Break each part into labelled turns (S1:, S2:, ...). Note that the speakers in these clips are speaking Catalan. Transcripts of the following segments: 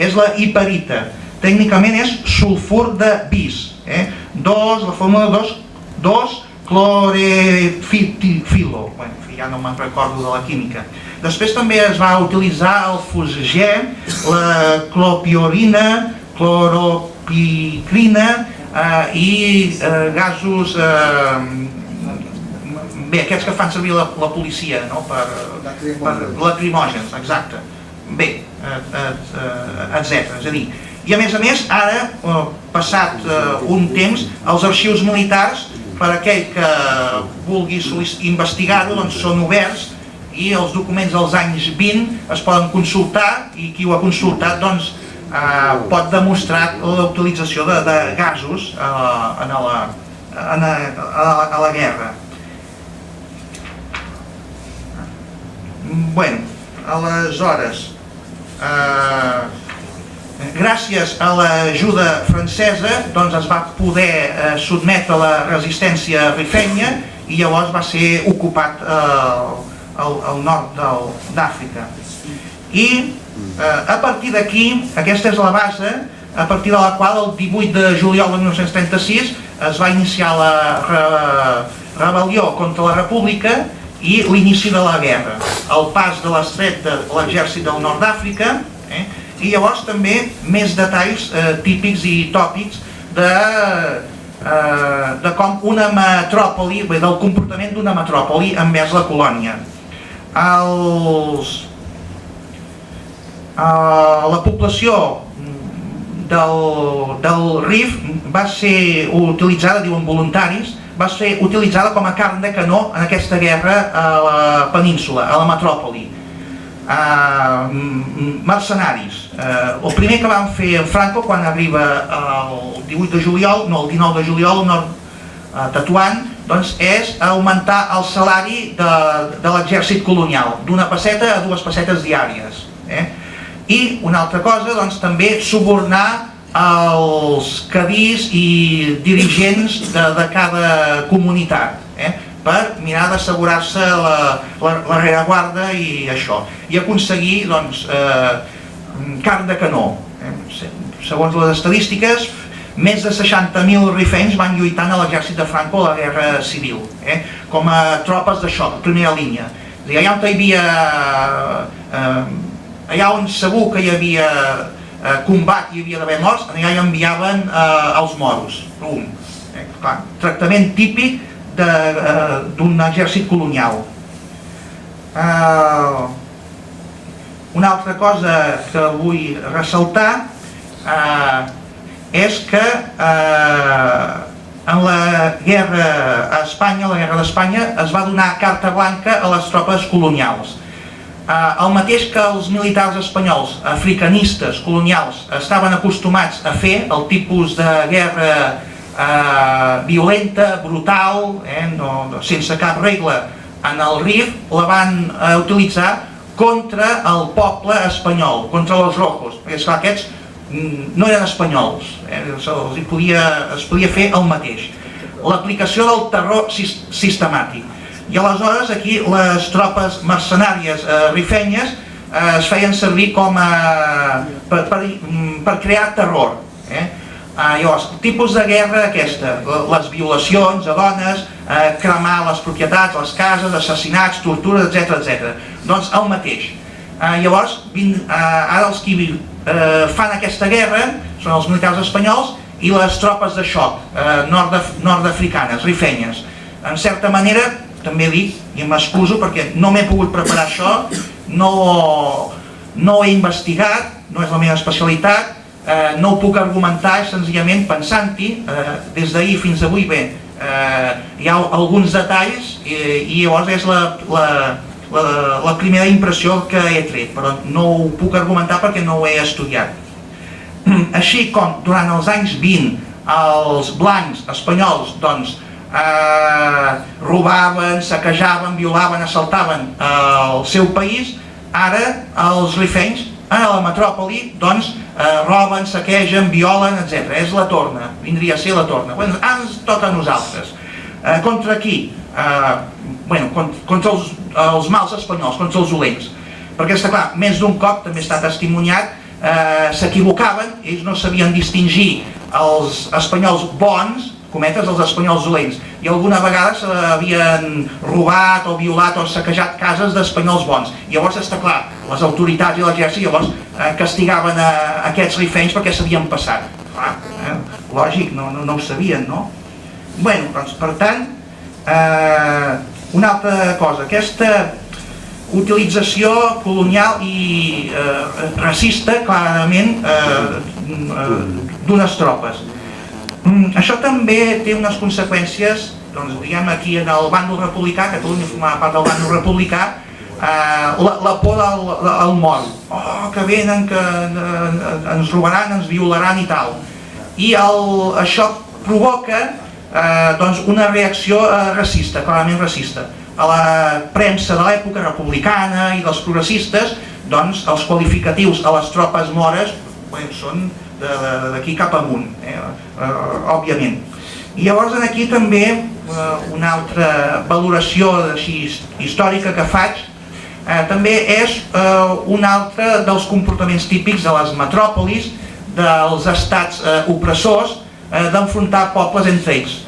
S1: és la hiperita. Tècnicament és sulfur de bis. La fórmula 2,2-clorefilo. Ja no me'n recordo de la química. Després també es va utilitzar el fosgè, la clopiorina, cloropicrina i gasos, aquests que fan servir la policia, per lacrimògens, exacte. Bé, etc. És a dir, i a més, ara, passat un temps, els arxius militars, per aquell que vulgui investigar-ho, doncs són oberts i els documents dels anys 20 es poden consultar i qui ho ha consultat doncs pot demostrar la utilització de gasos a la guerra. Bé, aleshores, gràcies a l'ajuda francesa doncs es va poder sotmetre la resistència rifenya i llavors va ser ocupat el nord d'Àfrica. I a partir d'aquí, aquesta és la base a partir de la qual el 18 de juliol de 1936 es va iniciar la rebel·lió contra la República i l'inici de la guerra, el pas de l'estret de l'exèrcit del nord d'Àfrica, i llavors també més detalls típics i tòpics de com una metròpoli, del comportament d'una metròpoli envers la colònia. La població del Rif va ser utilitzada, diuen voluntaris, va ser utilitzada com a carn de canó en aquesta guerra a la península, a la metròpoli. Mercenaris. El primer que van fer en Franco quan arriba el 18 de juliol, no, el 19 de juliol al nord Tetuan, doncs és augmentar el salari de l'exèrcit colonial d'una pesseta a 2 pessetes diàries. I una altra cosa, doncs també subornar els cadís i dirigents de cada comunitat per mirar d'assegurar-se la rereguarda i això, i aconseguir carn de canó. Segons les estadístiques, més de 60.000 rifenys van lluitar a l'exèrcit de Franco a la guerra civil, com a tropes de xoc, primera línia. Allà on hi havia, allà on segur que hi havia combat i hi havia d'haver morts, allà hi enviaven els moros, tractament típic d'un exèrcit colonial. Una altra cosa que vull ressaltar és que en la guerra a Espanya, la guerra d'Espanya, es va donar carta blanca a les tropes colonials. El mateix que els militars espanyols, africanistes, colonials, estaven acostumats a fer, el tipus de guerra violenta, brutal, sense cap regla, en el Rif la van utilitzar contra el poble espanyol, contra els rojos, perquè esclar, aquests no eren espanyols, es podia fer el mateix. L'aplicació del terror sistemàtic. I aleshores aquí les tropes mercenàries rifenyes es feien servir com per crear terror. Llavors, tipus de guerra aquesta, les violacions a dones, cremar les propietats, les cases, assassinats, tortures, etc. Doncs el mateix. Llavors, ara els qui fan aquesta guerra són els militars espanyols i les tropes de xoc nord-africanes, rifenyes. En certa manera, també dic, i m'excuso perquè no m'he pogut preparar això, no ho he investigat, no és la meva especialitat, no ho puc argumentar senzillament pensant-hi, des d'ahir fins avui bé, hi ha alguns detalls i llavors és la primera impressió que he tret, però no ho puc argumentar perquè no ho he estudiat. Així com durant els anys 20 els blancs espanyols doncs robaven, saquejaven, violaven, assaltaven el seu país, ara els rifenys a la metròpoli doncs roben, saquegen, violen, etc. És la torna, vindria a ser la torna. Ens toca a nosaltres. Contra qui? Contra els mals espanyols, contra els dolents. Perquè està clar, més d'un cop també està testimoniat s'equivocaven, ells no sabien distingir els espanyols bons, cometes, els espanyols dolents, i alguna vegada s'havien robat o violat o saquejat cases d'espanyols bons. Llavors està clar, les autoritats i l'exèrcit llavors castigaven aquests rifenys perquè s'havien passat. Clar, lògic, no ho sabien, no? Bé, doncs, per tant, una altra cosa, aquesta utilització colonial i racista, clarament, d'unes tropes. Això també té unes conseqüències, doncs, diguem, aquí en el bàndol republicà, Catalunya formava part del bàndol republicà, la por del mort. Oh, que venen, que ens robaran, ens violaran i tal. I això provoca doncs, una reacció racista, clarament racista. A la premsa de l'època republicana i dels progressistes, doncs, els qualificatius a les tropes mores són d'aquí cap amunt, òbviament. I llavors aquí també una altra valoració històrica que faig també és un altre dels comportaments típics de les metròpolis, dels estats opressors, d'enfrontar pobles entre ells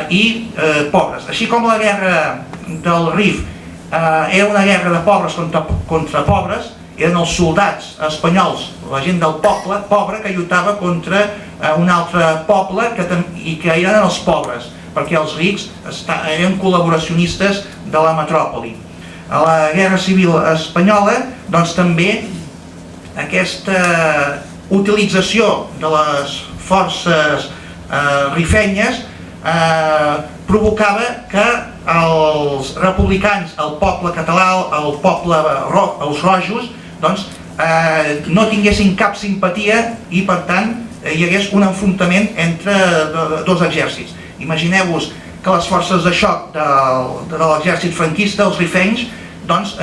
S1: i pobres. Així com la guerra del Rif era una guerra de pobres contra pobres, eren els soldats espanyols, la gent del poble pobre que lluitava contra un altre poble i que eren els pobres, perquè els rics eren col·laboracionistes de la metròpoli. A la Guerra Civil Espanyola, doncs també aquesta utilització de les forces rifenyes provocava que els republicans, el poble català, el poble els rojos, doncs no tinguessin cap simpatia i per tant hi hagués un enfrontament entre dos exèrcits. Imagineu-vos que les forces de xoc de l'exèrcit franquista, els rifenys, doncs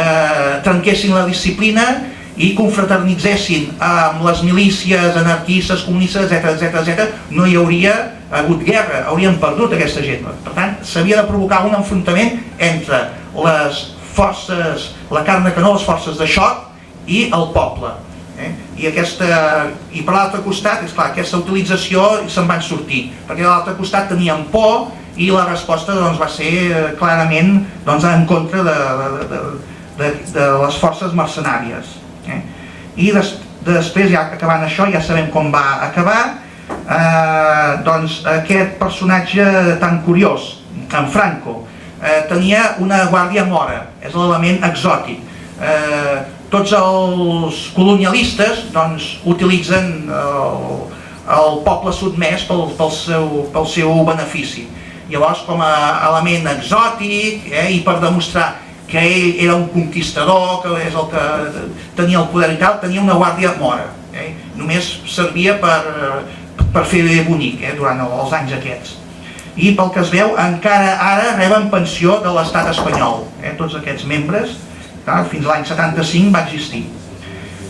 S1: trenquessin la disciplina i confraternitzessin amb les milícies, anarquistes, comunistes, etc. No hi hauria hagut guerra, haurien perdut aquesta gent. Per tant, s'havia de provocar un enfrontament entre les forces, la carn de canó, les forces de xoc i el poble. I per l'altre costat, és clar, aquesta utilització se'n van sortir, perquè a l'altre costat tenien por i la resposta va ser clarament en contra de les forces mercenàries. I després, ja acabant això, ja sabem com va acabar, doncs aquest personatge tan curiós, en Franco, tenia una guàrdia mora, és l'element exòtic. Tots els colonialistes utilitzen el poble sotmès pel seu benefici. Llavors, com a element exòtic i per demostrar que ell era un conquistador, que és el que tenia el poder i tal, tenia una guàrdia mora. Només servia per fer bonic durant els anys aquests. I pel que es veu, encara ara reben pensió de l'estat espanyol. Tots aquests membres, fins l'any 75 va existir.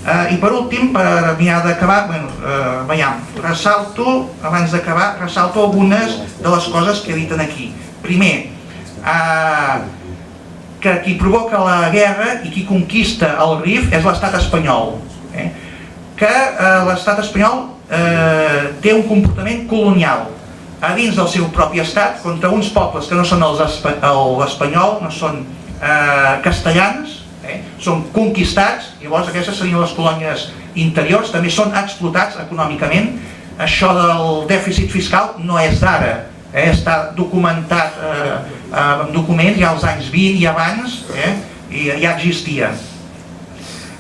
S1: I per últim, per mirar d'acabar, abans d'acabar, ressalto algunes de les coses que he dit aquí. Primer, que qui provoca la guerra i qui conquista el Rif és l'estat espanyol. Que l'estat espanyol té un comportament colonial a dins del seu propi estat contra uns pobles que no són l'espanyol, no són castellans, són conquistats. Llavors aquestes serien les colònies interiors, també són explotats econòmicament. Això del dèficit fiscal no és d'ara, està documentat en documents ja als anys 20 i abans, i ja existia.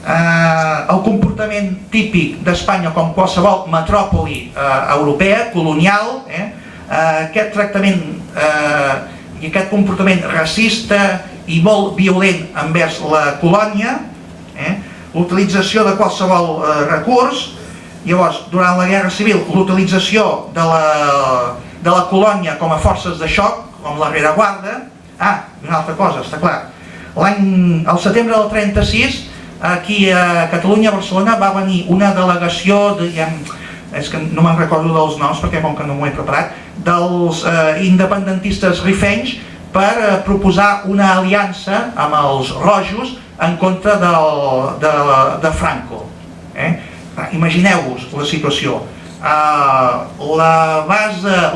S1: El comportament típic d'Espanya com qualsevol metròpoli europea, colonial, aquest tractament i aquest comportament racista i molt violent envers la colònia, l'utilització de qualsevol recurs. Llavors, durant la Guerra Civil, l'utilització de la colònia com a forces de xoc, com la rereguarda. Una altra cosa, està clar. Al setembre del 36, aquí a Catalunya, a Barcelona, va venir una delegació, és que no me'n recordo dels noms perquè com que no m'ho he preparat, dels independentistes rifenys per proposar una aliança amb els rojos en contra de Franco. Imagineu-vos la situació. La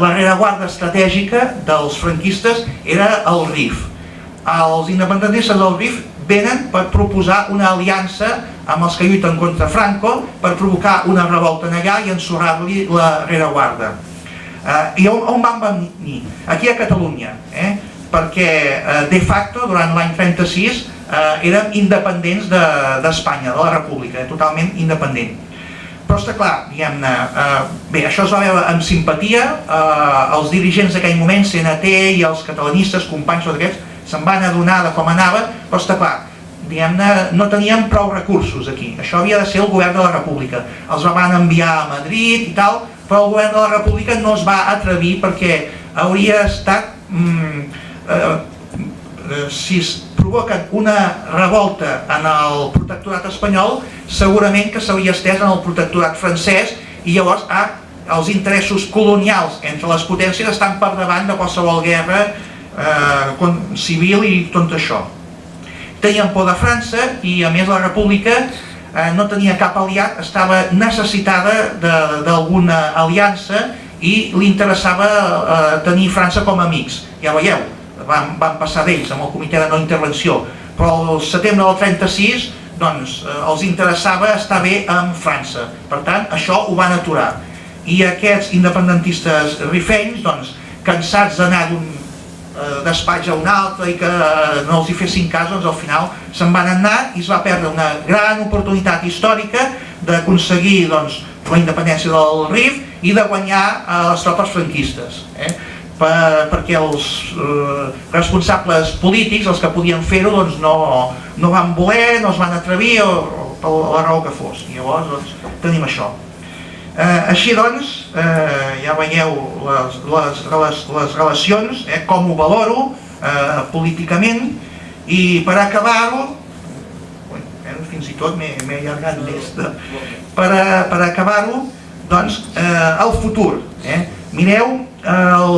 S1: rereguarda estratègica dels franquistes era el RIF. Els independentistes del RIF venen per proposar una aliança amb els que lluiten contra Franco per provocar una revolta allà i ensorrar-li la rereguarda. I on van venir? Aquí a Catalunya, perquè de facto durant l'any 36 érem independents d'Espanya, de la República, totalment independent. Però està clar, diguem-ne, bé, això es va veure amb simpatia, els dirigents d'aquell moment, CNT i els catalanistes, companys d'aquests, se'n van adonar de com anava, però està clar, diguem-ne, no teníem prou recursos aquí. Això havia de ser el govern de la República. Els van enviar a Madrid i tal, però el govern de la República no es va atrevir perquè hauria estat... si es provoquen una revolta en el protectorat espanyol, segurament que s'hauria estès en el protectorat francès i llavors els interessos colonials entre les potències estan per davant de qualsevol guerra civil i tot això. Tenien por de França i a més la República no tenia cap aliat, estava necessitada d'alguna aliança i li interessava tenir França com a amics. Ja veieu, van passar d'ells amb el comitè de no intervenció, però al setembre del 36 els interessava estar bé amb França, per tant això ho van aturar. I aquests independentistes rifenys, cansats d'anar d'un despatx a un altre i que no els hi fessin cas, al final se'n van anar i es va perdre una gran oportunitat històrica d'aconseguir la independència del RIF i de guanyar les tropes franquistes, perquè els responsables polítics, els que podien fer-ho, no van voler, no es van atrevir, o per la raó que fos. I llavors tenim això. Així doncs, ja veieu les relacions, com ho valoro políticament, i per acabar-ho, fins i tot m'he allargat més, per acabar-ho, el futur. Mireu el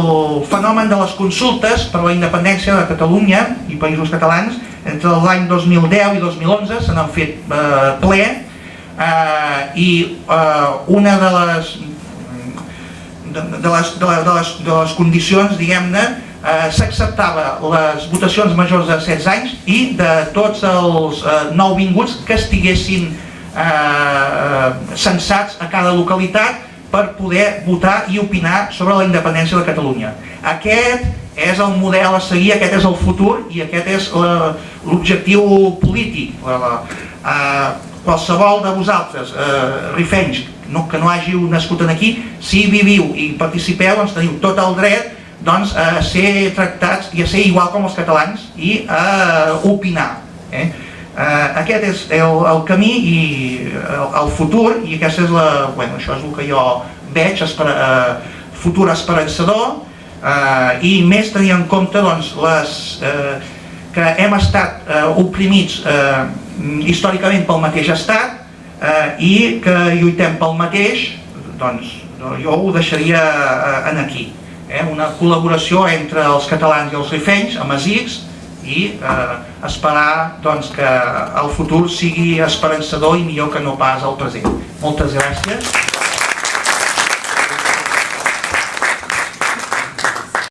S1: fenomen de les consultes per la independència de Catalunya i països catalans entre l'any 2010 i 2011 se n'han fet ple i una de les condicions, diguem-ne, s'acceptava les votacions majors de 16 anys i de tots els nouvinguts que estiguessin censats a cada localitat per poder votar i opinar sobre la independència de Catalunya. Aquest és el model a seguir, aquest és el futur i aquest és l'objectiu polític. Qualsevol de vosaltres, rifenys, que no hàgiu nascut aquí, si viviu i participeu, teniu tot el dret a ser tractats i a ser igual com els catalans i a opinar. Aquest és el camí i el futur, i això és el que jo veig, futur esperançador, i més tenint en compte que hem estat oprimits històricament pel mateix estat i que lluitem pel mateix, jo ho deixaria aquí. Una col·laboració entre els catalans i els rifenys, amazics, i esperar que el futur sigui esperançador i millor que no pas el present. Moltes gràcies.